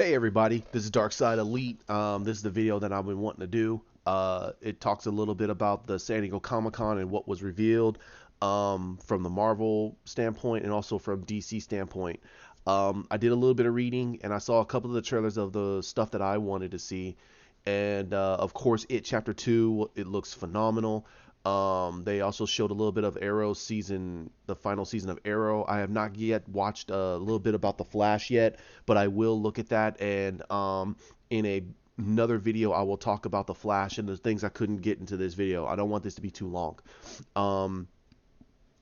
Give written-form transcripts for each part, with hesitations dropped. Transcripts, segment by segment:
Hey everybody, this is Darkside Elite. This is the video that I've been wanting to do. It talks a little bit about the San Diego Comic Con and what was revealed from the Marvel standpoint and also from DC standpoint. I did a little bit of reading and I saw a couple of the trailers of the stuff that I wanted to see. And of course, Chapter 2, it looks phenomenal. They also showed a little bit of Arrow season, the final season of Arrow. I have not yet watched a little bit about the Flash yet, but I will look at that. And in another video, I will talk about the Flash and the things I couldn't get into this video. I don't want this to be too long. Um,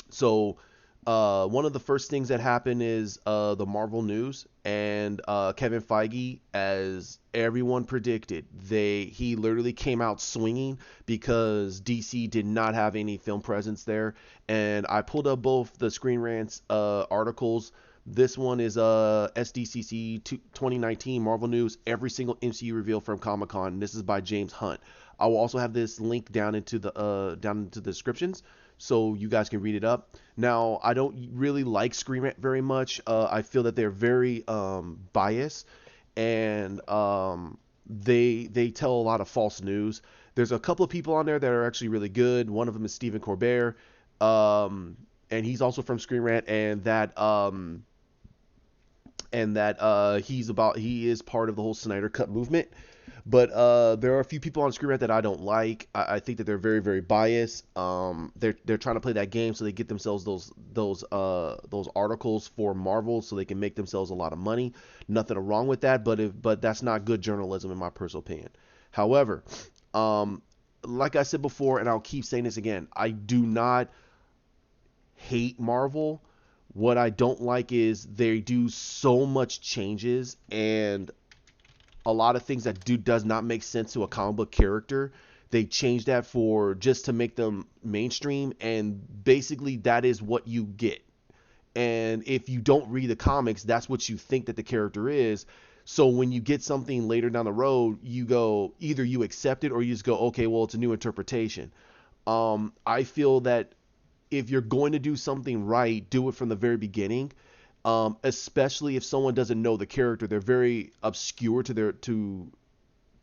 so one of the first things that happened is the Marvel news and Kevin Feige, as everyone predicted, he literally came out swinging because DC did not have any film presence there. And I pulled up both the Screen Rants articles. This one is SDCC 2019 Marvel News, every single MCU reveal from Comic Con. This is by James Hunt. I will also have this link down into the descriptions so you guys can read it up. Now, I don't really like Screen Rant very much. I feel that they're very biased, and they tell a lot of false news. There's a couple of people on there that are actually really good. One of them is Stephen Colbert, and he's also from Screen Rant, and that he is part of the whole Snyder Cut movement. But there are a few people on Screen Rant that I don't like. I think that they're very, very biased. They're trying to play that game so they get themselves those articles for Marvel so they can make themselves a lot of money. Nothing wrong with that, but that's not good journalism in my personal opinion. However, like I said before, and I'll keep saying this again, I do not hate Marvel. What I don't like is they do so much changes and a lot of things that does not make sense to a comic book character. They change that for just to make them mainstream, and basically that is what you get. And if you don't read the comics, that's what you think that the character is. So when you get something later down the road, you go either you accept it or you just go, okay, well, it's a new interpretation. I feel that if you're going to do something right, do it from the very beginning. Especially if someone doesn't know the character, they're very obscure to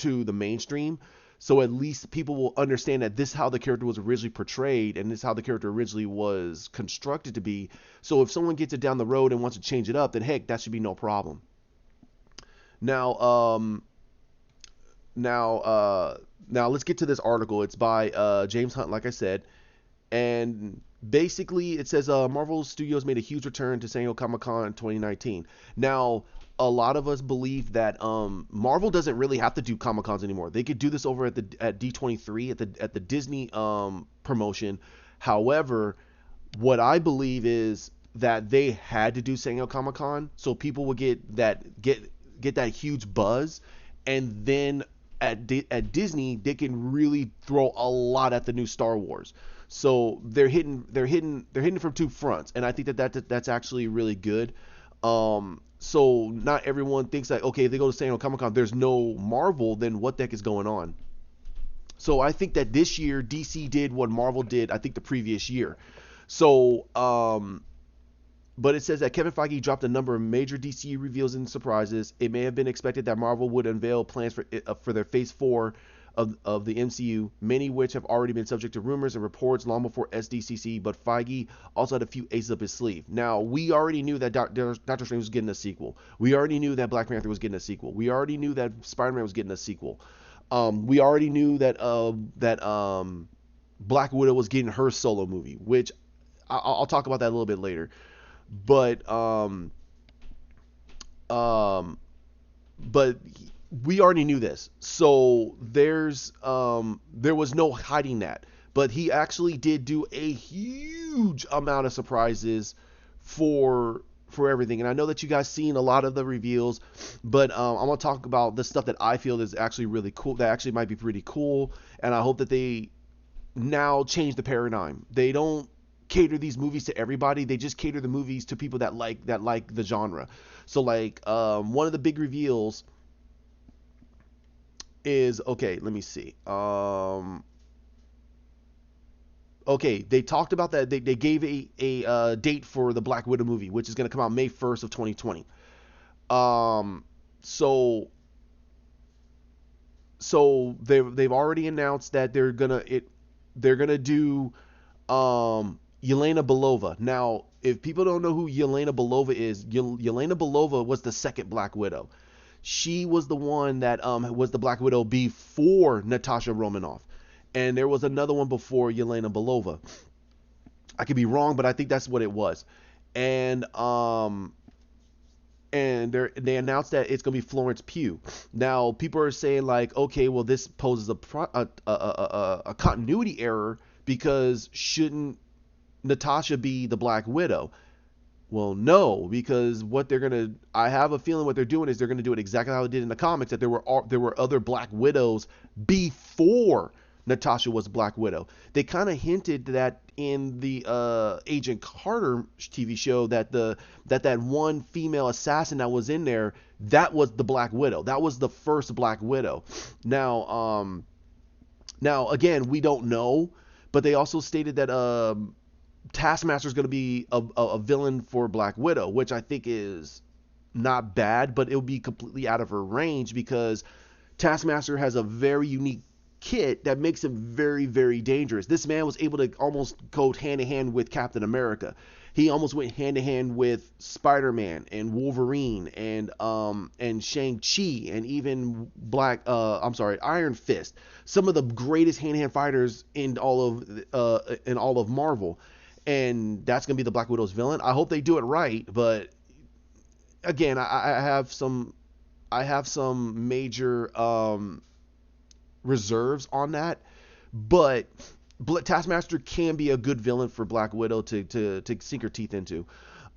the mainstream. So at least people will understand that this is how the character was originally portrayed and this is how the character originally was constructed to be. So if someone gets it down the road and wants to change it up, then heck, that should be no problem. Now, now let's get to this article. It's by James Hunt, like I said, and basically it says Marvel Studios made a huge return to San Diego Comic Con 2019. Now, a lot of us believe that Marvel doesn't really have to do Comic Cons anymore. They could do this over at D23 at the Disney promotion. However, what I believe is that they had to do San Diego Comic Con so people would get that huge buzz, and then at Disney they can really throw a lot at the new Star Wars. So they're hitting from two fronts, and I think that's actually really good. So not everyone thinks that okay, if they go to San Diego Comic Con, there's no Marvel, then what the heck is going on? So I think that this year DC did what Marvel did, I think the previous year. So but it says that Kevin Feige dropped a number of major DC reveals and surprises. It may have been expected that Marvel would unveil plans for their Phase 4 of the MCU, many which have already been subject to rumors and reports long before SDCC, but Feige also had a few aces up his sleeve. Now, we already knew that Doctor Strange was getting a sequel. We already knew that Black Panther was getting a sequel. We already knew that Spider-Man was getting a sequel. We already knew that Black Widow was getting her solo movie, which I'll talk about that a little bit later. But um, but we already knew this, so there was no hiding that. But he actually did do a huge amount of surprises for everything, and I know that you guys seen a lot of the reveals, but I'm gonna talk about the stuff that I feel is actually really cool. That actually might be pretty cool, and I hope that they now change the paradigm. They don't cater these movies to everybody. They just cater the movies to people that like the genre. So like one of the big reveals is okay. Let me see. Okay, they talked about that. They gave a date for the Black Widow movie, which is going to come out May 1st of 2020. Um, so they've already announced that they're gonna do Yelena Belova. Now, if people don't know who Yelena Belova is, Yelena Belova was the second Black Widow. She was the one that was the Black Widow before Natasha Romanoff, and there was another one before Yelena Belova. I could be wrong, but I think that's what it was. And they announced that it's gonna be Florence Pugh. Now people are saying like, okay, well this poses a continuity error because shouldn't Natasha be the Black Widow? Well, no, because what they're gonna, I have a feeling what they're doing is they're gonna do it exactly how it did in the comics. That there were other Black Widows before Natasha was Black Widow. They kind of hinted that in the Agent Carter TV show that that one female assassin that was in there, that was the Black Widow. That was the first Black Widow. Now again, we don't know, but they also stated that Taskmaster is going to be a villain for Black Widow, which I think is not bad, but it'll be completely out of her range because Taskmaster has a very unique kit that makes him very, very dangerous. This man was able to almost go hand in hand with Captain America. He almost went hand in hand with Spider-Man and Wolverine and Shang-Chi and even Iron Fist. Some of the greatest hand-to-hand fighters in all of Marvel. And that's gonna be the Black Widow's villain. I hope they do it right, but again, I have some major reserves on that. But Taskmaster can be a good villain for Black Widow to sink her teeth into.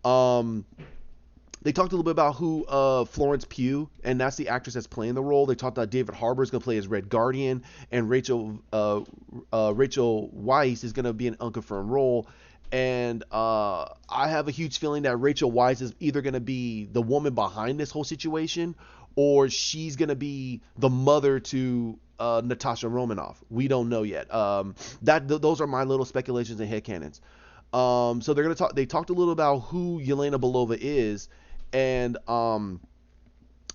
They talked a little bit about who Florence Pugh, and that's the actress that's playing the role. They talked about David Harbour is going to play as Red Guardian, and Rachel Weisz is going to be an unconfirmed role. And I have a huge feeling that Rachel Weisz is either going to be the woman behind this whole situation, or she's going to be the mother to Natasha Romanoff. We don't know yet. Those are my little speculations and headcanons. So they're going to talk. They talked a little about who Yelena Belova is, and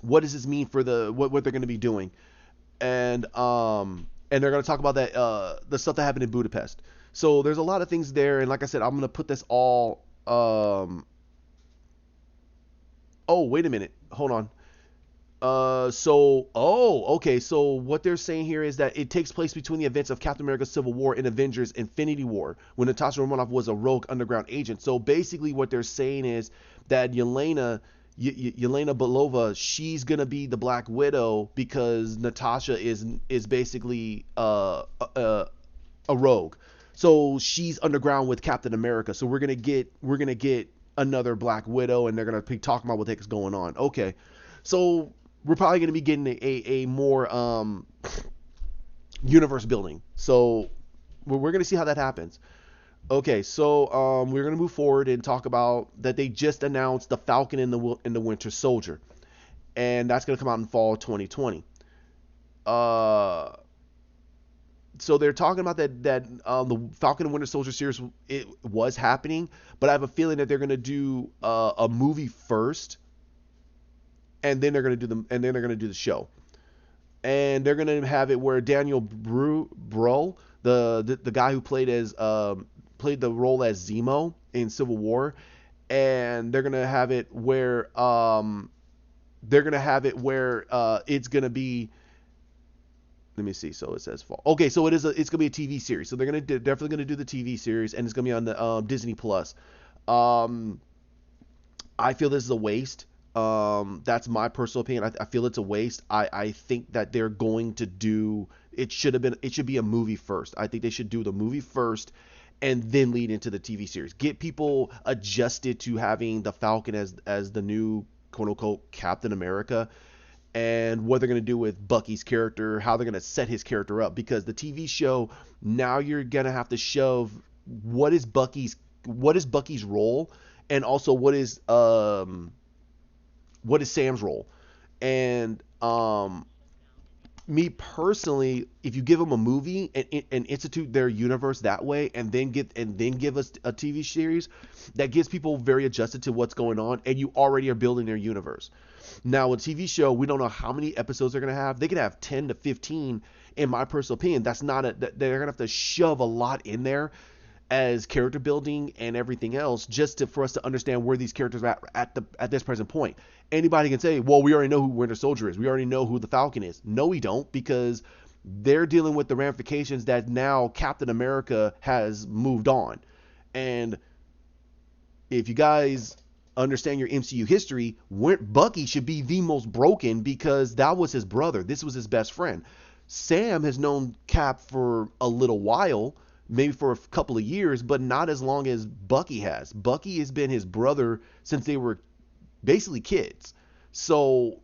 what does this mean for what they're going to be doing, and they're going to talk about that the stuff that happened in Budapest. So there's a lot of things there, and like I said, I'm gonna put this all. Oh, wait a minute, hold on. Okay. So what they're saying here is that it takes place between the events of Captain America: Civil War and Avengers: Infinity War, when Natasha Romanoff was a rogue underground agent. So basically, what they're saying is that Yelena Belova, she's gonna be the Black Widow because Natasha is basically a rogue. So she's underground with Captain America. So we're gonna get another Black Widow, and they're gonna be talking about what the heck's going on. Okay, so we're probably gonna be getting a more universe building. So we're gonna see how that happens. Okay, so we're gonna move forward and talk about that they just announced the Falcon and the Winter Soldier, and that's gonna come out in fall 2020. So they're talking about that the Falcon and Winter Soldier series, it was happening, but I have a feeling that they're gonna do a movie first, and then they're gonna do the show, and they're gonna have it where Daniel Bro, the guy who played the role as Zemo in Civil War, and they're gonna have it where it's gonna be. Let me see. So it says fall. Okay, so it's gonna be a TV series. So they're definitely gonna do the TV series, and it's gonna be on the Disney Plus. I feel this is a waste. That's my personal opinion. I feel it's a waste. I think that they're going to do. It should be a movie first. I think they should do the movie first, and then lead into the TV series. Get people adjusted to having the Falcon as the new quote unquote Captain America. And what they're going to do with Bucky's character, how they're going to set his character up. Because the TV show, now you're going to have to show what is Bucky's role, and also what is Sam's role. And Me personally, if you give them a movie and institute their universe that way, and then give us a TV series that gets people very adjusted to what's going on, and you already are building their universe. Now, a TV show, we don't know how many episodes they're gonna have. They could have 10 to 15. In my personal opinion, that's not a. They're gonna have to shove a lot in there as character building and everything else, just to, for us to understand where these characters are at this present point. Anybody can say, well, we already know who Winter Soldier is, we already know who the Falcon is. No, we don't, because they're dealing with the ramifications that now Captain America has moved on. And if you guys understand your MCU history, Bucky should be the most broken, because that was his brother, this was his best friend. Sam has known Cap for a little while, maybe for a couple of years, but not as long as Bucky has. Bucky has been his brother since they were basically kids. So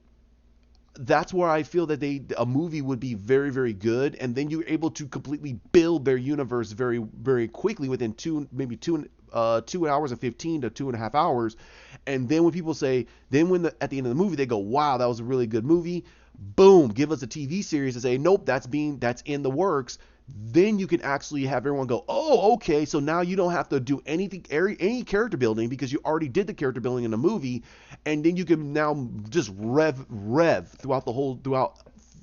that's where I feel that a movie would be very, very good, and then you're able to completely build their universe very, very quickly within maybe 2 hours and 15 to 2.5 hours. And then when people say, then when at the end of the movie they go, wow, that was a really good movie, boom, give us a TV series and say, nope, that's in the works. Then you can actually have everyone go, oh, okay, so now you don't have to do anything, any character building, because you already did the character building in the movie, and then you can now just rev throughout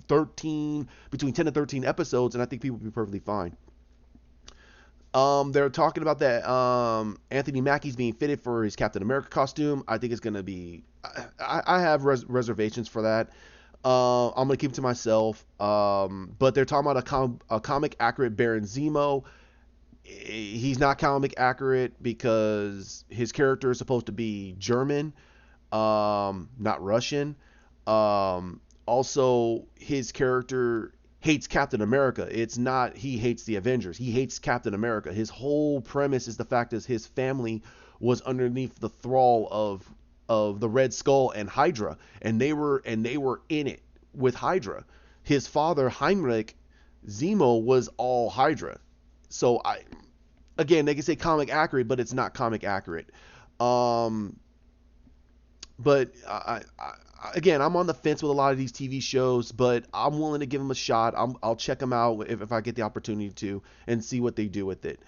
13, between 10 and 13 episodes, and I think people will be perfectly fine. They're talking about that Anthony Mackie's being fitted for his Captain America costume. I think it's gonna be. I have reservations for that. I'm gonna keep it to myself. But they're talking about a comic accurate Baron Zemo. He's not comic accurate because his character is supposed to be German, not Russian. Also, his character hates Captain America. It's not he hates the Avengers. He hates Captain America. His whole premise is the fact that his family was underneath the thrall of the Red Skull and Hydra, and they were in it with Hydra. His father Heinrich Zemo was all Hydra. So again, they can say comic accurate, but it's not comic accurate. Um, but again, I'm on the fence with a lot of these TV shows, but I'm willing to give them a shot. I'll check them out if I get the opportunity to, and see what they do with it.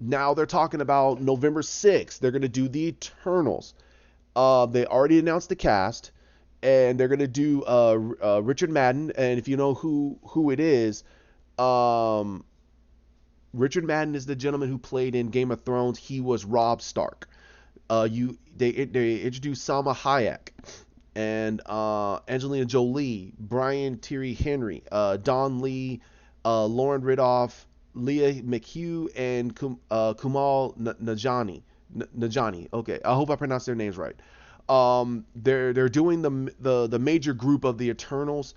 Now they're talking about November 6th. They're going to do the Eternals. They already announced the cast, and they're going to do Richard Madden. And if you know who it is, Richard Madden is the gentleman who played in Game of Thrones. He was Robb Stark. They introduced Salma Hayek and Angelina Jolie, Brian Tyree Henry, Don Lee, Lauren Ridloff, Leah McHugh, and Kumal Najani. Okay, I hope I pronounced their names right. They're doing the major group of the Eternals,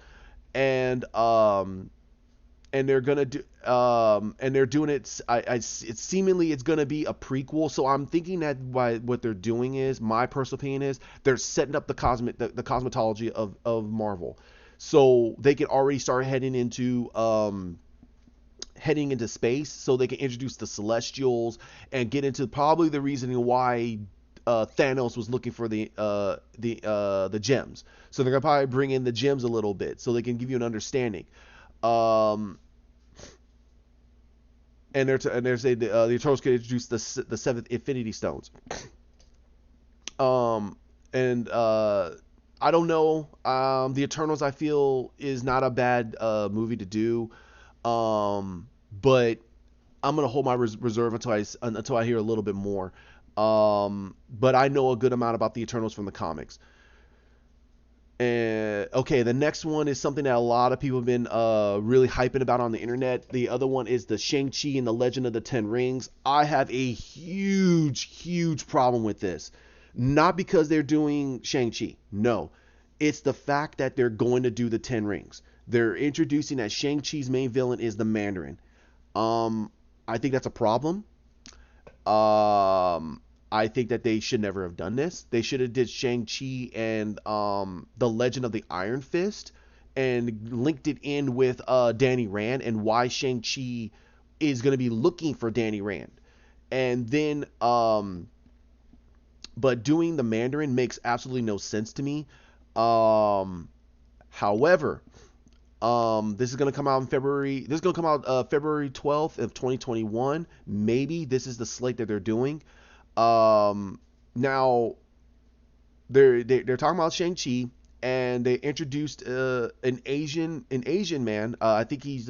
and they're gonna do and they're doing it. It's seemingly it's gonna be a prequel. So I'm thinking that what they're doing is, my personal opinion is, they're setting up the cosmetology of Marvel, so they can already start heading into space, so they can introduce the Celestials and get into probably the reasoning why Thanos was looking for the gems. So they're gonna probably bring in the gems a little bit, so they can give you an understanding. And they're saying the Eternals could introduce the seventh Infinity Stones. And I don't know. The Eternals, I feel, is not a bad movie to do. But I'm gonna hold my reserve until I hear a little bit more. But I know a good amount about the Eternals from the comics. And okay, the next one is something that a lot of people have been really hyping about on the internet. The other one is the Shang-Chi and the Legend of the Ten Rings. I have a huge problem with this. Not because they're doing Shang-Chi. No. It's the fact that they're going to do the Ten Rings. They're introducing that Shang-Chi's main villain is the Mandarin. I think that's a problem. I think that they should never have done this. They should have did Shang-Chi and the Legend of the Iron Fist, and linked it in with Danny Rand, and why Shang-Chi is going to be looking for Danny Rand. And then, but doing the Mandarin makes absolutely no sense to me. However, This is gonna come out in February. This is gonna come out February 12th of 2021. Maybe this is the slate that they're doing. Now they're talking about Shang-Chi, and they introduced an Asian man. I think he's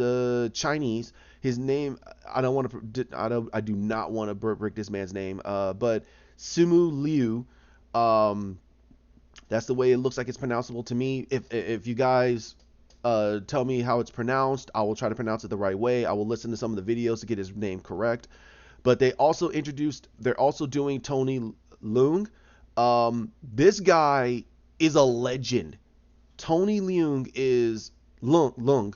Chinese. His name, I do not want to break this man's name. But Simu Liu. Um, that's the way it looks like it's pronounceable to me. If you guys tell me how it's pronounced, I will try to pronounce it the right way. I will listen to some of the videos to get his name correct. But they're also doing Tony Leung. This guy is a legend. Tony Leung is Lung.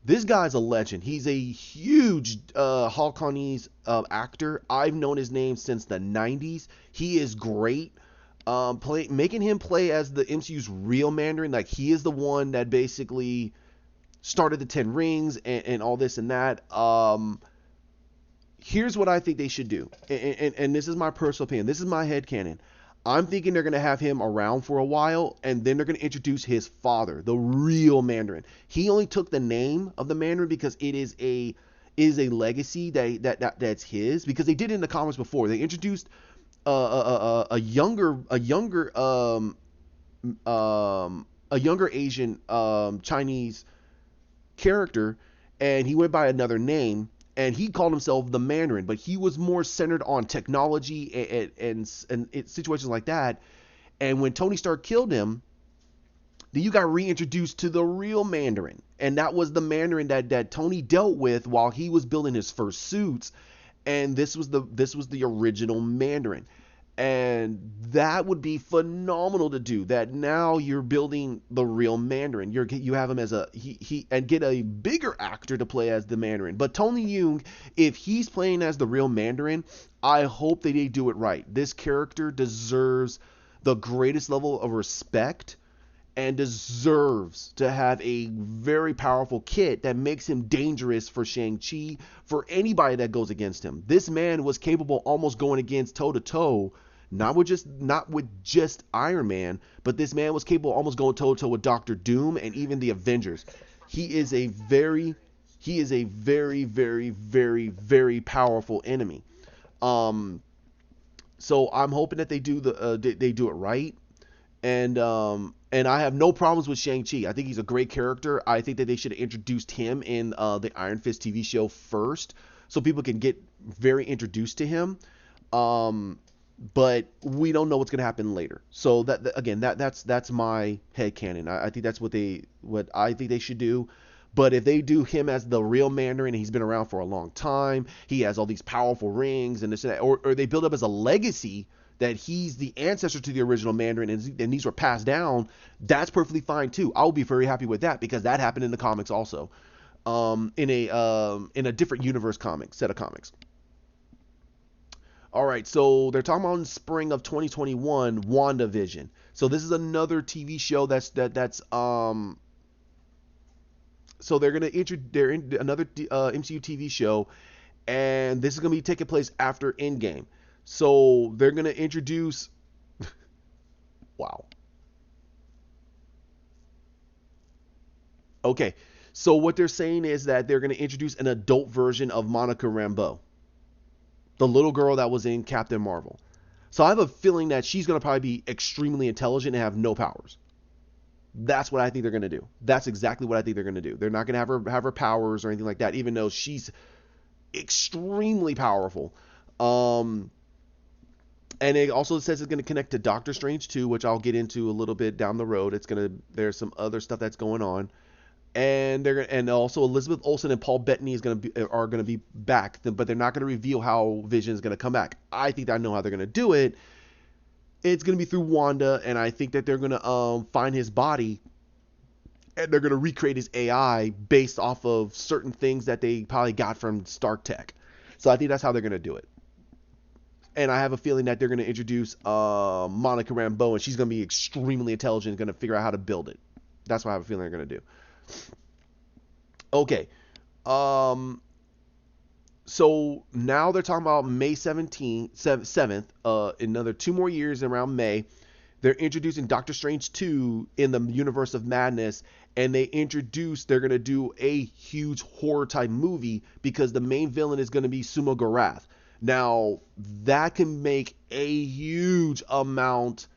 This guy's a legend. He's a huge Hong Kongese actor. I've known his name since the 90s. He is great. Making him play as the MCU's real Mandarin, like he is the one that basically started the Ten Rings and all this and that. Here's what I think they should do, and this is my personal opinion. This is my headcanon. I'm thinking they're going to have him around for a while, and then they're going to introduce his father, the real Mandarin. He only took the name of the Mandarin because it is a legacy that's his, because they did it in the comics before. They introduced a younger Asian Chinese character, and he went by another name, and he called himself the Mandarin, but he was more centered on technology and situations like that. And when Tony Stark killed him, then you got reintroduced to the real Mandarin, and that was the Mandarin that Tony dealt with while he was building his first suits. And this was the original Mandarin. And that would be phenomenal to do. That now you're building the real Mandarin. You have him as and get a bigger actor to play as the Mandarin. But Tony Leung, if he's playing as the real Mandarin, I hope that they do it right. This character deserves the greatest level of respect and deserves to have a very powerful kit that makes him dangerous for Shang-Chi, for anybody that goes against him. This man was capable almost going against toe to toe, not with just Iron Man, but this man was capable almost going toe to toe with Doctor Doom and even the Avengers. He is a very, very, very, very powerful enemy. So I'm hoping that they do it right. And I have no problems with Shang-Chi. I think he's a great character. I think that they should have introduced him in the Iron Fist TV show first, so people can get very introduced to him. But we don't know what's going to happen later. So that's my headcanon. I think that's what I think they should do. But if they do him as the real Mandarin, and he's been around for a long time, he has all these powerful rings and this and that, or they build up as a legacy that he's the ancestor to the original Mandarin, and these were passed down, that's perfectly fine too. I'll be very happy with that, because that happened in the comics also, in a different universe set of comics. All right, so they're talking about in spring of 2021, WandaVision. So this is another TV show so they're in another MCU TV show, and this is gonna be taking place after Endgame. So they're going to introduce wow. Okay. So what they're saying is that they're going to introduce an adult version of Monica Rambeau, the little girl that was in Captain Marvel. So I have a feeling that she's going to probably be extremely intelligent and have no powers. That's what I think they're going to do. That's exactly what I think they're going to do. They're not going to have her powers or anything like that, even though she's extremely powerful. And it also says it's going to connect to Doctor Strange 2, which I'll get into a little bit down the road. There's some other stuff that's going on, and also Elizabeth Olsen and Paul Bettany are going to be back, but they're not going to reveal how Vision is going to come back. I think I know how they're going to do it. It's going to be through Wanda, and I think that they're going to find his body, and they're going to recreate his AI based off of certain things that they probably got from Stark Tech. So I think that's how they're going to do it. And I have a feeling that they're going to introduce Monica Rambeau, and she's going to be extremely intelligent and going to figure out how to build it. That's what I have a feeling they're going to do. Okay. So now they're talking about May 7th, another 2 more years around May. they're introducing Doctor Strange 2 in the universe of madness, and they're going to do a huge horror type movie because the main villain is going to be Sumo Garath. Now, that can make a huge amount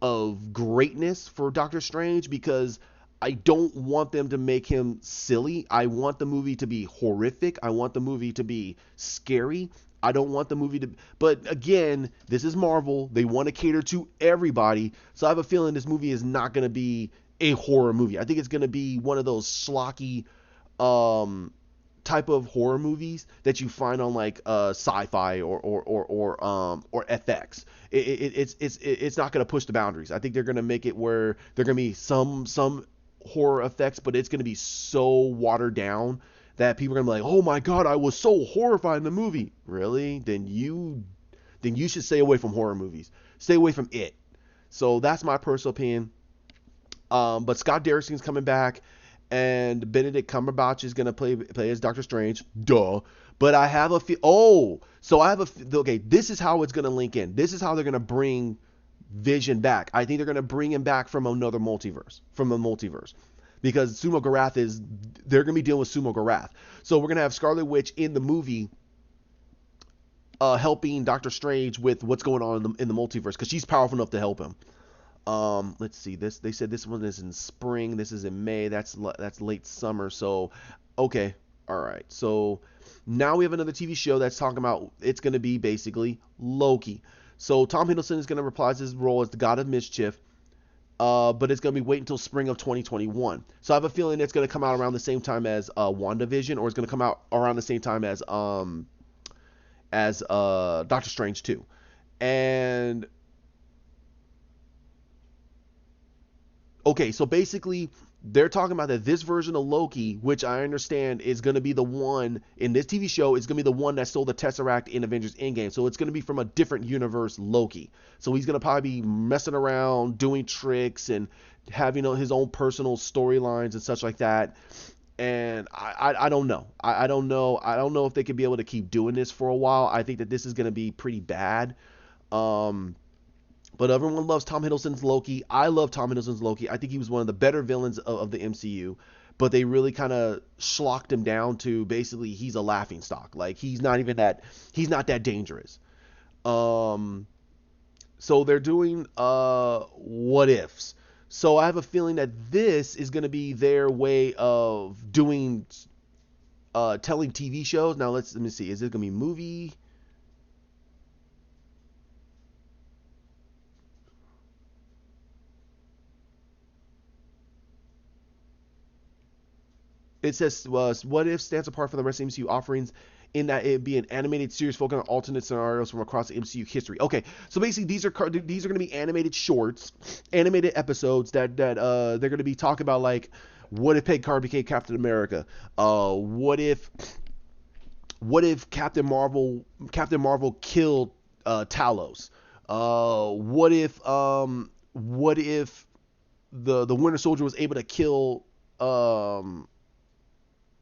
of greatness for Doctor Strange because I don't want them to make him silly. I want the movie to be horrific. I want the movie to be scary. I don't want the movie to. But again, this is Marvel. They want to cater to everybody. So I have a feeling this movie is not going to be a horror movie. I think it's going to be one of those schlocky type of horror movies that you find on like sci-fi or FX. It's not going to push the boundaries. I think they're going to make it where there are going to be some horror effects, but it's going to be so watered down that people are going to be like, "Oh my god, I was so horrified in the movie." Really? Then you should stay away from horror movies. Stay away from it. So that's my personal opinion. But Scott Derrickson's coming back, and Benedict Cumberbatch is gonna play as Doctor Strange. Duh. But I have a okay. This is how it's gonna link in. This is how they're gonna bring Vision back. I think they're gonna bring him back from another multiverse, because they're gonna be dealing with Sumo Garath. So we're gonna have Scarlet Witch in the movie, helping Doctor Strange with what's going on in the multiverse, because she's powerful enough to help him. Let's see. They said this one is in spring. This is in May. That's late summer. So, okay, all right. So now we have another TV show that's talking about it's going to be basically Loki. So Tom Hiddleston is going to reprise his role as the God of Mischief, but it's going to be wait until spring of 2021. So I have a feeling it's going to come out around the same time as WandaVision, or it's going to come out around the same time as Doctor Strange 2. And okay, so basically, they're talking about that this version of Loki, which I understand is going to be the one in this TV show, is going to be the one that stole the Tesseract in Avengers Endgame. So it's going to be from a different universe Loki. So he's going to probably be messing around, doing tricks, and having his own personal storylines and such like that. And I don't know. I don't know. I don't know if they could be able to keep doing this for a while. I think that this is going to be pretty bad. But everyone loves Tom Hiddleston's Loki. I love Tom Hiddleston's Loki. I think he was one of the better villains of the MCU. But they really kind of schlocked him down to basically he's a laughing stock. Like he's not that dangerous. So they're doing what ifs. So I have a feeling that this is going to be their way of doing telling TV shows. Now let me see. Is it going to be movie? It says, what if stands apart from the rest of MCU offerings in that it be an animated series focusing on alternate scenarios from across the MCU history. Okay, so basically these are going to be animated shorts, animated episodes that they're going to be talking about, like what if Peggy Carter became Captain America? What if Captain Marvel killed Talos? What if the Winter Soldier was able to kill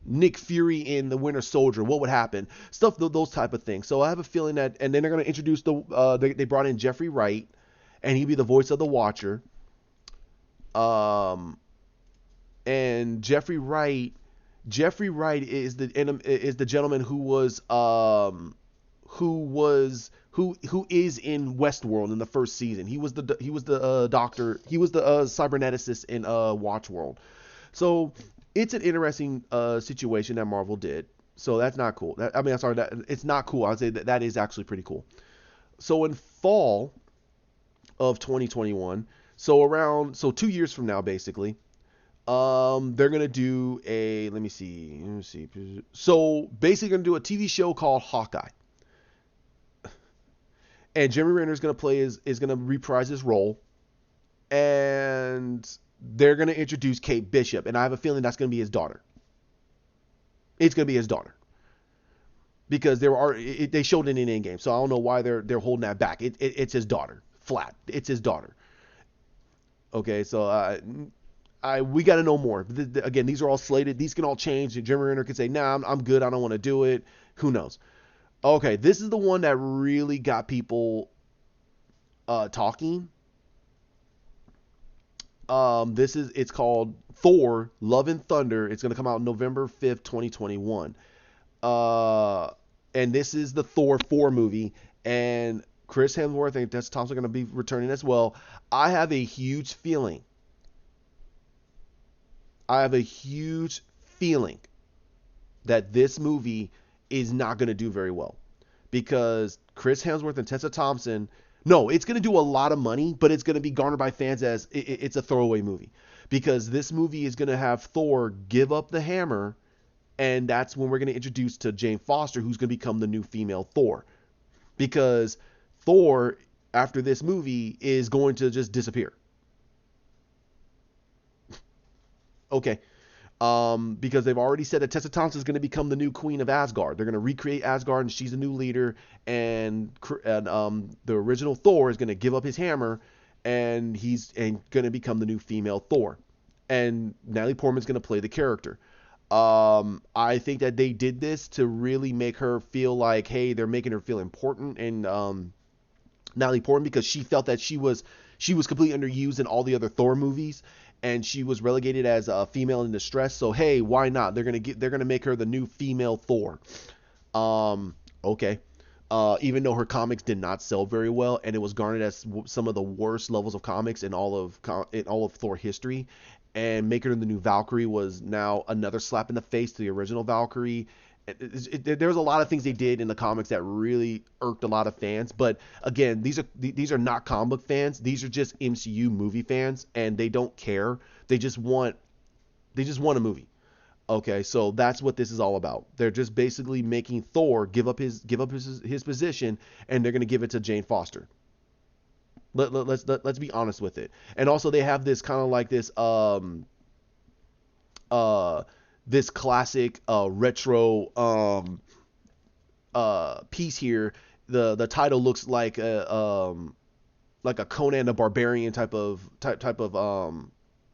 Nick Fury in the Winter Soldier? What would happen? Those type of things. So I have a feeling that, and then they're going to introduce they brought in Jeffrey Wright, and he'd be the voice of the Watcher. And Jeffrey Wright is the gentleman who is in Westworld in the first season. He was the doctor. He was the cyberneticist in Watchworld. So it's an interesting situation that Marvel did. So that's not cool. It's not cool. I'd say that is actually pretty cool. So in fall of 2021, so 2 years from now, basically, they're gonna do let me see. So basically, gonna do a TV show called Hawkeye, and Jeremy Renner is gonna reprise his role, and they're going to introduce Kate Bishop, and I have a feeling that's going to be his daughter. It's going to be his daughter. Because they showed it in Endgame, so I don't know why they're holding that back. It's his daughter. Flat. It's his daughter. Okay, so we got to know more. Again, these are all slated. These can all change. Jeremy Renner could say, nah, I'm good. I don't want to do it. Who knows? Okay, this is the one that really got people talking. It's called Thor: Love and Thunder. It's gonna come out November 5th, 2021. Uh, and this is the Thor 4 movie, and Chris Hemsworth and Tessa Thompson are gonna be returning as well. I have a huge feeling. I have a huge feeling that this movie is not gonna do very well because Chris Hemsworth and Tessa Thompson. No, it's going to do a lot of money, but it's going to be garnered by fans as it's a throwaway movie because this movie is going to have Thor give up the hammer, and that's when we're going to introduce to Jane Foster, who's going to become the new female Thor. Because Thor, after this movie, is going to just disappear. Okay, because they've already said that Tessa Thompson is going to become the new queen of Asgard. They're going to recreate Asgard, and she's a new leader. And the original Thor is going to give up his hammer, and he's going to become the new female Thor. And Natalie Portman's going to play the character. I think that they did this to really make her feel like, hey, they're making her feel important, and Natalie Portman, because she felt that she was completely underused in all the other Thor movies, and she was relegated as a female in distress. So hey, why not? They're gonna make her the new female Thor. Okay. Even though her comics did not sell very well, and it was garnered as some of the worst levels of comics in all of Thor history, and making her the new Valkyrie was now another slap in the face to the original Valkyrie. There was a lot of things they did in the comics that really irked a lot of fans. But again, these are not comic book fans. These are just MCU movie fans, and they don't care. They just want a movie. Okay, so that's what this is all about. They're just basically making Thor give up his position, and they're gonna give it to Jane Foster. Let's be honest with it. And also they have this kind of like uh this classic retro piece here. The title looks like a Conan the Barbarian type of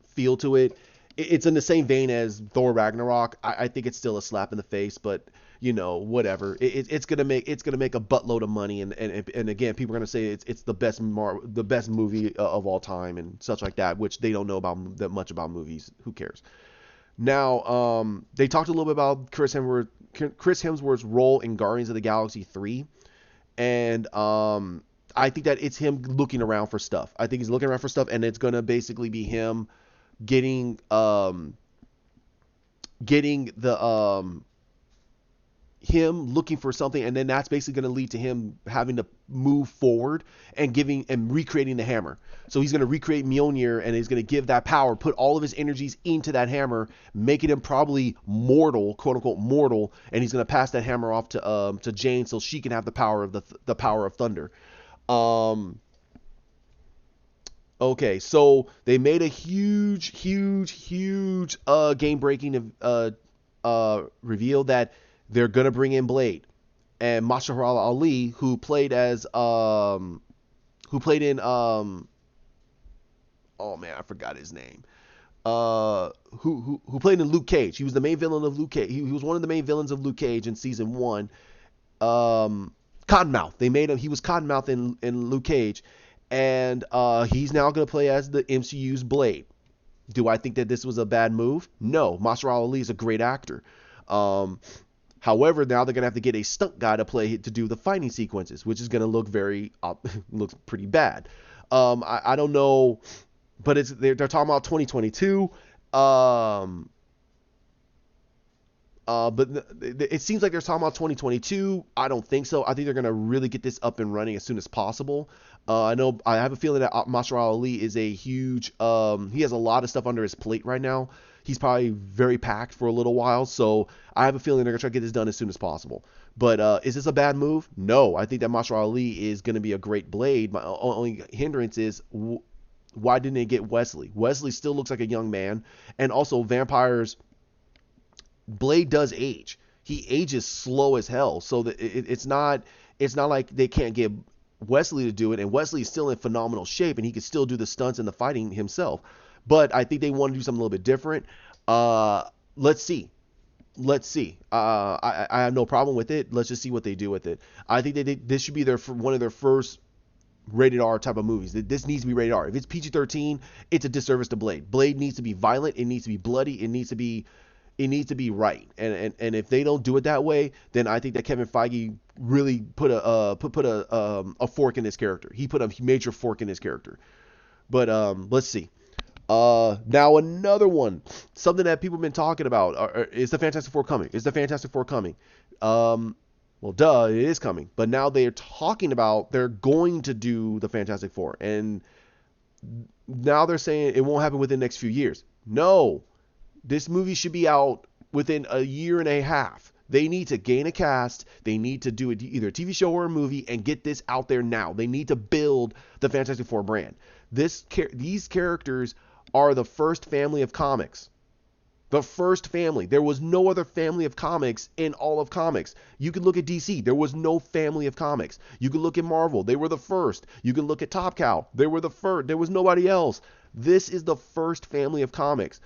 feel to it. It's in the same vein as Thor Ragnarok. I think it's still a slap in the face, but whatever. It's gonna make a buttload of money, and again, people are gonna say it's the best movie of all time and such like that, which they don't know about that much about movies. Who cares? Now, they talked a little bit about Chris Hemsworth's role in Guardians of the Galaxy 3, and I think that it's him looking around for stuff. I think he's looking around for stuff, and it's gonna basically be him getting the him looking for something, and then that's basically going to lead to him having to move forward and giving and recreating the hammer. So he's going to recreate Mjolnir, and he's going to give that power, put all of his energies into that hammer, making him probably mortal, quote unquote mortal, and he's going to pass that hammer off to Jane so she can have the power of the power of thunder. Um, Okay, so they made a huge, huge, huge game-breaking reveal that they're gonna bring in Blade and Mahershala Ali, who played in oh man, I forgot his name. Who played in Luke Cage. He was the main villain of Luke Cage. He was one of the main villains of Luke Cage in season one. Cottonmouth. They made him. He was Cottonmouth in Luke Cage, and he's now going to play as the MCU's Blade. Do I think that this was a bad move? No. Mahershala Ali is a great actor. However, now they're going to have to get a stunt guy to do the fighting sequences, which is going to look looks pretty bad. I don't know, but they're talking about 2022. But it seems like they're talking about 2022. I don't think so. I think they're gonna really get this up and running as soon as possible. I have a feeling that Mahershala Ali is a huge. He has a lot of stuff under his plate right now. He's probably very packed for a little while, so I have a feeling they're gonna try to get this done as soon as possible. But is this a bad move? No, I think that Mahershala Ali is gonna be a great Blade. My only hindrance is why didn't they get Wesley? Wesley still looks like a young man, and also vampires. Blade does age. He ages slow as hell. So it's not like they can't get Wesley to do it, and Wesley is still in phenomenal shape, and he can still do the stunts and the fighting himself. But I think they want to do something a little bit different. Let's see. Let's see. I have no problem with it. Let's just see what they do with it. I think this should be one of their first rated R type of movies. This needs to be rated R. If it's PG-13, it's a disservice to Blade. Blade needs to be violent. It needs to be bloody. It needs to be right. And if they don't do it that way, then I think that Kevin Feige really put a fork in his character. He put a major fork in his character. But let's see. Now another one, something that people have been talking about is the Fantastic Four coming? Is the Fantastic Four coming? Well, duh, it is coming. But now they're talking about they're going to do the Fantastic Four, and now they're saying it won't happen within the next few years. No, this movie should be out within a year and a half. They need to gain a cast. They need to do either a TV show or a movie and get this out there now. They need to build the Fantastic Four brand. These characters are the first family of comics. The first family. There was no other family of comics in all of comics. You can look at DC. There was no family of comics. You can look at Marvel. They were the first. You can look at Top Cow. They were the first. There was nobody else. This is the first family of comics.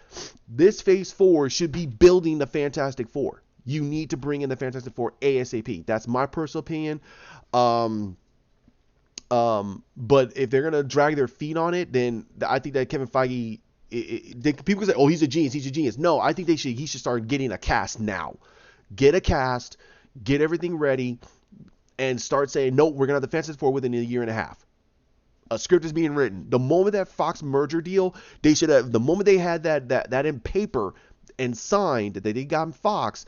This Phase 4 should be building the Fantastic Four. You need to bring in the Fantastic Four ASAP. That's my personal opinion. But if they're gonna drag their feet on it, then I think that Kevin Feige, people can say, "Oh, he's a genius. He's a genius." No, I think he should start getting a cast now. Get a cast, get everything ready, and start saying, "No, we're gonna have the Fantastic Four within a year and a half." A script is being written. The moment that Fox merger deal, they should have. The moment they had that in paper and signed that they got in Fox,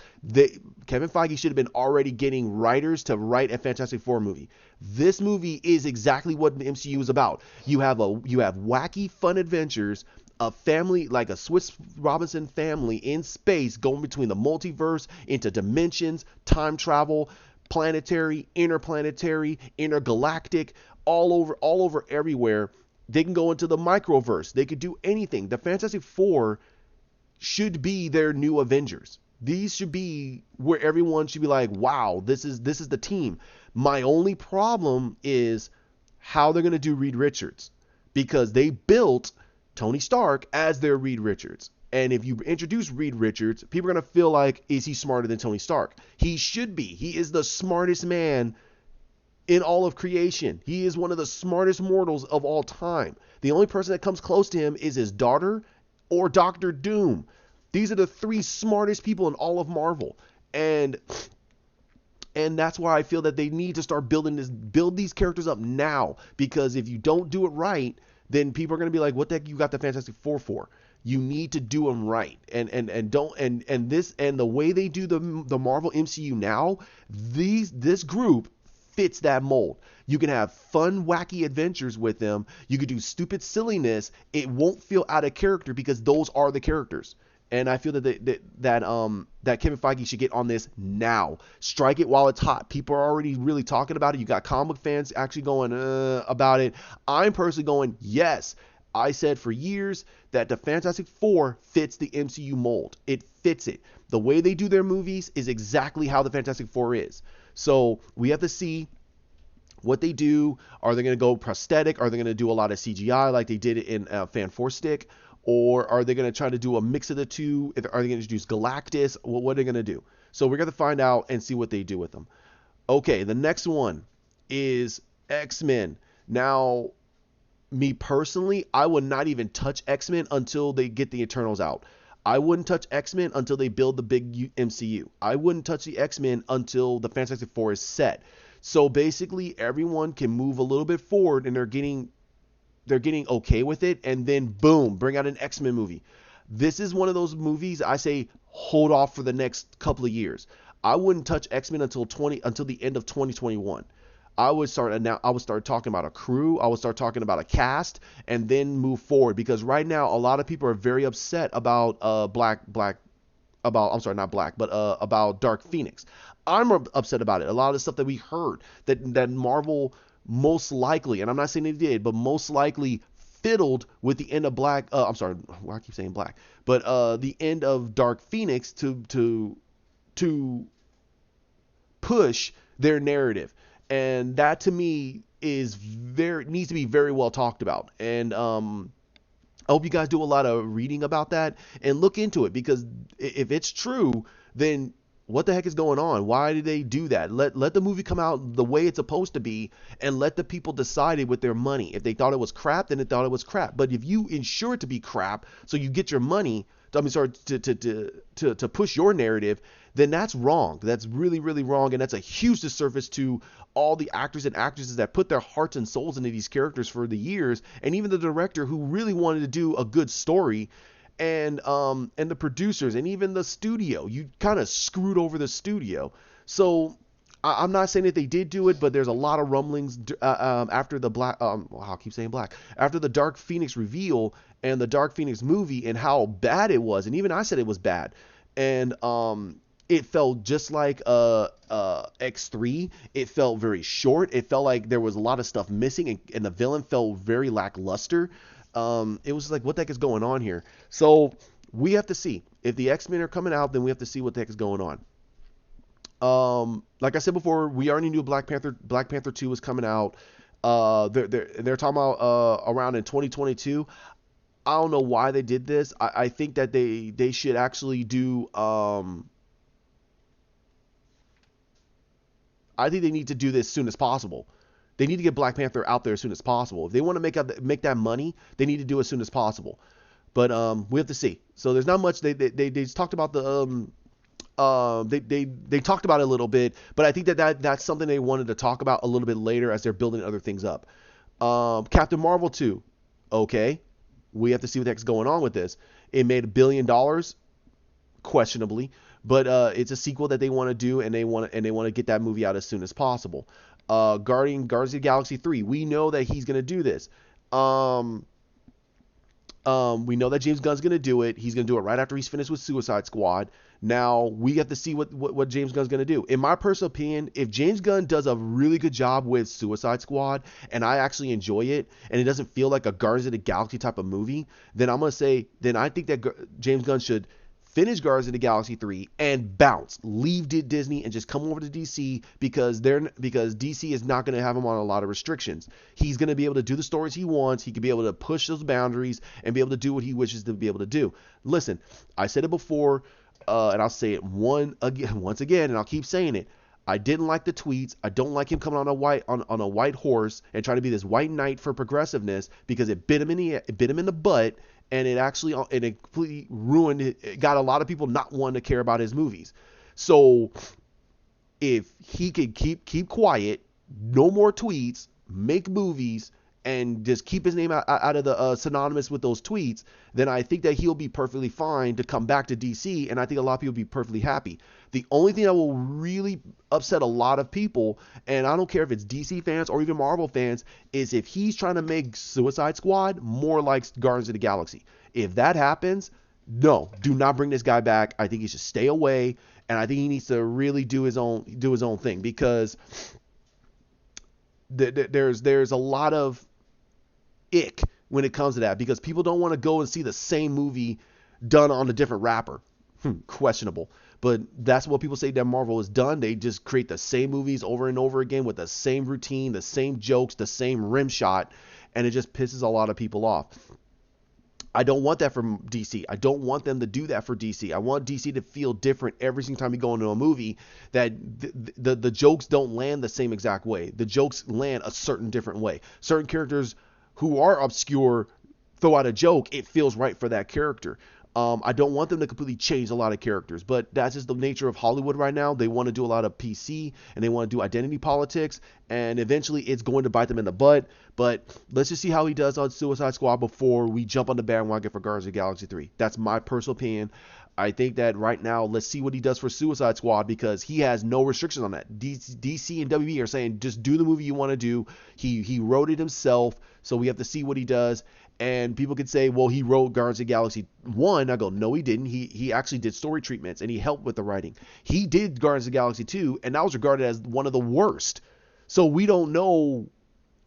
Kevin Feige should have been already getting writers to write a Fantastic Four movie. This movie is exactly what the MCU is about. You have wacky fun adventures, a family like a Swiss Robinson family in space going between the multiverse into dimensions, time travel, planetary, interplanetary, intergalactic, all over everywhere. They can go into the microverse. They could do anything. The Fantastic Four should be their new Avengers. These should be where everyone should be like, wow, this is the team. My only problem is how they're going to do Reed Richards, because they built Tony Stark as their Reed Richards. And if you introduce Reed Richards, people are going to feel like, is he smarter than Tony Stark? He should be. He is the smartest man in all of creation. He is one of the smartest mortals of all time. The only person that comes close to him is his daughter or Doctor Doom. These are the three smartest people in all of Marvel. And that's why I feel that they need to start build these characters up now, because if you don't do it right, then people are going to be like, what the heck you got the Fantastic Four for? You need to do them right. And the way they do the Marvel MCU now, this group fits that mold. You can have fun, wacky adventures with them. You could do stupid silliness. It won't feel out of character because those are the characters. And I feel that Kevin Feige should get on this now. Strike it while it's hot. People are already really talking about it. You got comic fans actually going about it. I'm personally going, yes. I said for years that the Fantastic Four fits the MCU mold. It fits it. The way they do their movies is exactly how the Fantastic Four is. So we have to see what they do. Are they going to go prosthetic? Are they going to do a lot of CGI like they did in Fan Four Stick? Or are they going to try to do a mix of the two? Are they going to introduce Galactus? What are they going to do? So we're going to find out and see what they do with them. Okay, the next one is X-Men. Now, me personally, I would not even touch X-Men until they get the Eternals out. I wouldn't touch X-Men until they build the big MCU. I wouldn't touch the X-Men until the Fantastic Four is set. So basically, everyone can move a little bit forward, and they're getting okay with it, and then boom, bring out an X-Men movie. This is one of those movies I say hold off for the next couple of years. I wouldn't touch X-Men until the end of 2021. I would start talking about a crew. I would start talking about a cast, and then move forward, because right now a lot of people are very upset about about Dark Phoenix. I'm upset about it. A lot of the stuff that we heard that Marvel most likely, and I'm not saying they did, but most likely fiddled with the end of Black. I'm sorry, I keep saying Black, but the end of Dark Phoenix to push their narrative. And that to me needs to be very well talked about. And I hope you guys do a lot of reading about that and look into it, because if it's true, then What the heck is going on? Why did they do that? Let the movie come out the way it's supposed to be, and let the people decide it with their money. If they thought it was crap, then they thought it was crap. But if you ensure it to be crap, so you get your money, I mean, sorry, to push your narrative, then that's wrong. That's really, really wrong, and that's a huge disservice to all the actors and actresses that put their hearts and souls into these characters for the years, and even the director who really wanted to do a good story, and the producers and even the studio. You kind of screwed over the studio. So I'm not saying that they did do it, but there's a lot of rumblings after the black. Well, I'll keep saying black after the Dark Phoenix reveal and the Dark Phoenix movie and how bad it was, and even I said it was bad, and it felt just like X3. It felt very short. It felt like there was a lot of stuff missing, and the villain felt very lackluster. It was like, what the heck is going on here? So we have to see if the X-Men are coming out. Then we have to see what the heck is going on. Like I said before, we already knew Black Panther. Black Panther 2 is coming out. They're talking about around in 2022. I don't know why they did this. I think that they should actually do. I think they need to do this as soon as possible. They need to get Black Panther out there as soon as possible. If they want to make that money, they need to do it as soon as possible. But we have to see. So there's not much. They just talked about the they talked about it a little bit, but I think that's something they wanted to talk about a little bit later as they're building other things up. Captain Marvel 2. Okay, we have to see what the heck's going on with this. It made $1 billion, questionably, but it's a sequel that they want to do, and they want to get that movie out as soon as possible. Guardians of the Galaxy 3. We know that he's gonna do this. We know that James Gunn's gonna do it. He's gonna do it right after he's finished with Suicide Squad. Now we have to see what James Gunn's gonna do. In my personal opinion, if James Gunn does a really good job with Suicide Squad, and I actually enjoy it, and it doesn't feel like a Guardians of the Galaxy type of movie, then I'm gonna say, then I think that James Gunn should finish Guardians of the Galaxy 3 and bounce, leave Disney and just come over to DC, because DC is not going to have him on a lot of restrictions. He's going to be able to do the stories he wants. He can be able to push those boundaries and be able to do what he wishes to be able to do. Listen, I said it before, and I'll say it once again, and I'll keep saying it. I didn't like the tweets. I don't like him coming on a white horse and trying to be this white knight for progressiveness, because it bit him in the butt. And it completely ruined it. It got a lot of people not wanting to care about his movies. So if he could keep quiet, no more tweets, make movies, and just keep his name out of the synonymous with those tweets, then I think that he'll be perfectly fine to come back to DC, and I think a lot of people will be perfectly happy. The only thing that will really upset a lot of people, and I don't care if it's DC fans or even Marvel fans, is if he's trying to make Suicide Squad more like Guardians of the Galaxy. If that happens, no, do not bring this guy back. I think he should stay away, and I think he needs to really do his own thing, because there's a lot of ick when it comes to that, because people don't want to go and see the same movie done on a different rapper. Questionable. But that's what people say that Marvel has done. They just create the same movies over and over again with the same routine, the same jokes, the same rim shot, and it just pisses a lot of people off. I don't want that from DC. I don't want them to do that for DC. I want DC to feel different every single time you go into a movie, that the jokes don't land the same exact way. The jokes land a certain different way. Certain characters who are obscure throw out a joke, it feels right for that character. I don't want them to completely change a lot of characters, but that's just the nature of Hollywood right now. They want to do a lot of PC, and they want to do identity politics, and eventually it's going to bite them in the butt. But let's just see how he does on Suicide Squad before we jump on the bandwagon for Guardians of the Galaxy 3. That's my personal opinion. I think that right now, let's see what he does for Suicide Squad, because he has no restrictions on that. DC and WB are saying, just do the movie you want to do. He wrote it himself, so we have to see what he does. And people could say, well, he wrote Guardians of the Galaxy 1. I go, no, he didn't. He actually did story treatments, and he helped with the writing. He did Guardians of the Galaxy 2, and that was regarded as one of the worst. So we don't know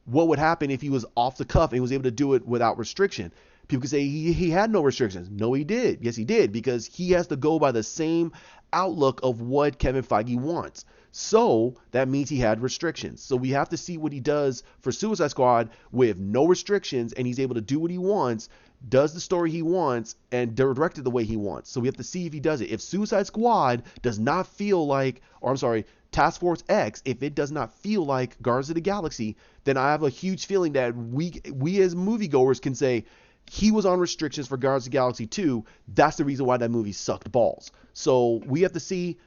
what would happen if he was off the cuff and he was able to do it without restriction. People could say he had no restrictions. No, he did. Yes, he did, because he has to go by the same outlook of what Kevin Feige wants. So that means he had restrictions. So we have to see what he does for Suicide Squad with no restrictions, and he's able to do what he wants. does the story he wants and direct it the way he wants. So we have to see if he does it. If Suicide Squad does not feel like, or I'm sorry, Task Force X, if it does not feel like Guardians of the Galaxy, then I have a huge feeling that we as moviegoers can say he was on restrictions for Guardians of the Galaxy 2. That's the reason why that movie sucked balls. So we have to see.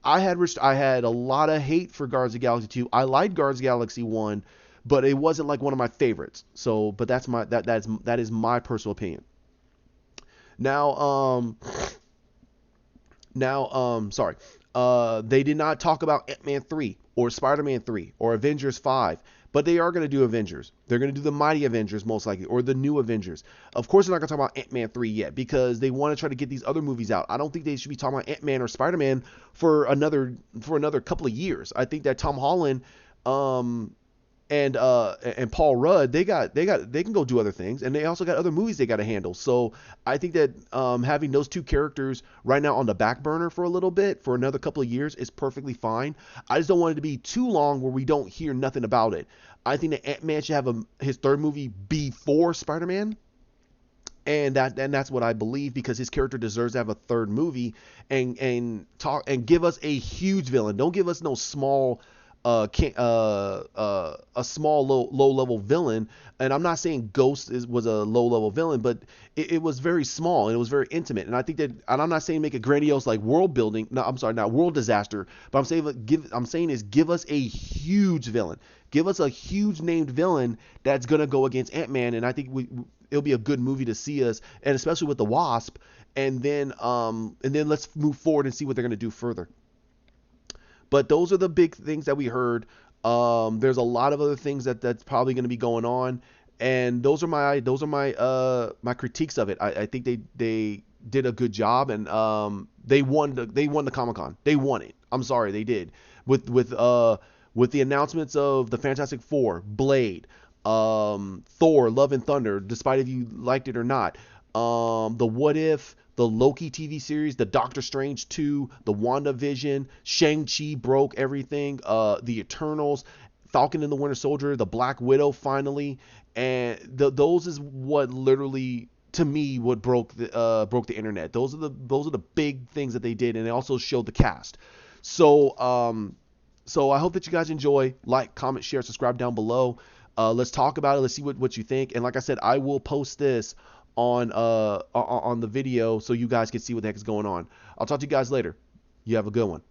I had a lot of hate for Guardians of the Galaxy 2. I liked Guardians of the Galaxy 1, but it wasn't like one of my favorites. So, but that is my personal opinion. Now, sorry. They did not talk about Ant-Man 3 or Spider-Man 3 or Avengers 5, but they are going to do Avengers. They're going to do the Mighty Avengers most likely, or the New Avengers. Of course, they're not going to talk about Ant-Man 3 yet because they want to try to get these other movies out. I don't think they should be talking about Ant-Man or Spider-Man for another couple of years. I think that Tom Holland, and Paul Rudd, they can go do other things, and they also got other movies they got to handle. So I think that having those two characters right now on the back burner for a little bit, for another couple of years, is perfectly fine. I just don't want it to be too long where we don't hear nothing about it. I think that Ant-Man should have his third movie before Spider-Man. And that's what I believe, because his character deserves to have a third movie and give us a huge villain. Don't give us no small a small low level villain. And I'm not saying Ghost was a low level villain, but it was very small and it was very intimate. And I think that, and I'm not saying make it grandiose like world building. No, I'm sorry, not world disaster. But I'm saying give us a huge villain. Give us a huge named villain that's gonna go against Ant-Man, and I think it'll be a good movie to see us, and especially with the Wasp. And then let's move forward and see what they're gonna do further. But those are the big things that we heard. There's a lot of other things that's probably going to be going on, and those are my critiques of it. I think they did a good job, and they won the Comic-Con. They won it. I'm sorry, they did with the announcements of the Fantastic Four, Blade, Thor, Love and Thunder, despite if you liked it or not. The What If, the Loki TV series, the Doctor Strange 2, the WandaVision, Shang-Chi broke everything, the Eternals, Falcon and the Winter Soldier, the Black Widow finally, and those is what literally, to me, what broke the internet. Those are the big things that they did, and they also showed the cast. So I hope that you guys enjoy. Like, comment, share, subscribe down below. Let's talk about it. Let's see what you think. And like I said, I will post this on the video so you guys can see what the heck is going on. I'll talk to you guys later. You have a good one.